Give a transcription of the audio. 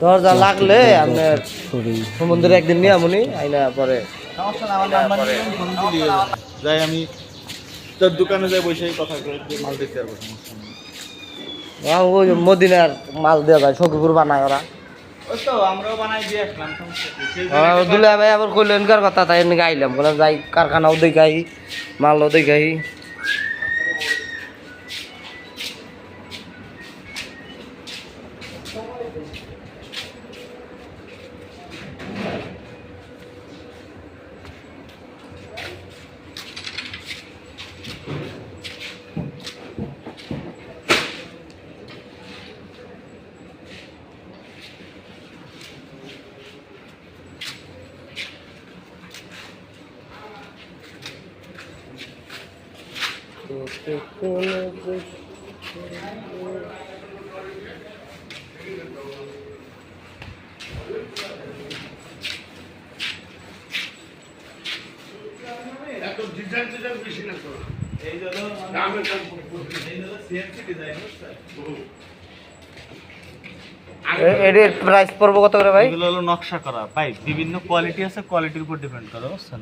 দরজা লাগলে আপনার সমুদ্রে একদিন নিয়ে আমনি আইনা পরে যাই আমি তোর দোকানে যাই বসে কথা মাল দিতে পারবো ওই মদিনার মাল দেওয়া যায় সখীপুর বানায় ওরা আমরাও বানাই দিয়ে আসলাম দুলা ভাই আবার কইলেনকার কথা তাই এনে আইলাম বললাম যাই কারখানাও দেখাই মালও দেখাই এর প্রাইস পড়বো কত করে ভাই? এগুলো হলো নকশা করা ভাই, বিভিন্ন কোয়ালিটি আছে, কোয়ালিটির উপর ডিপেন্ড করে বুঝছেন।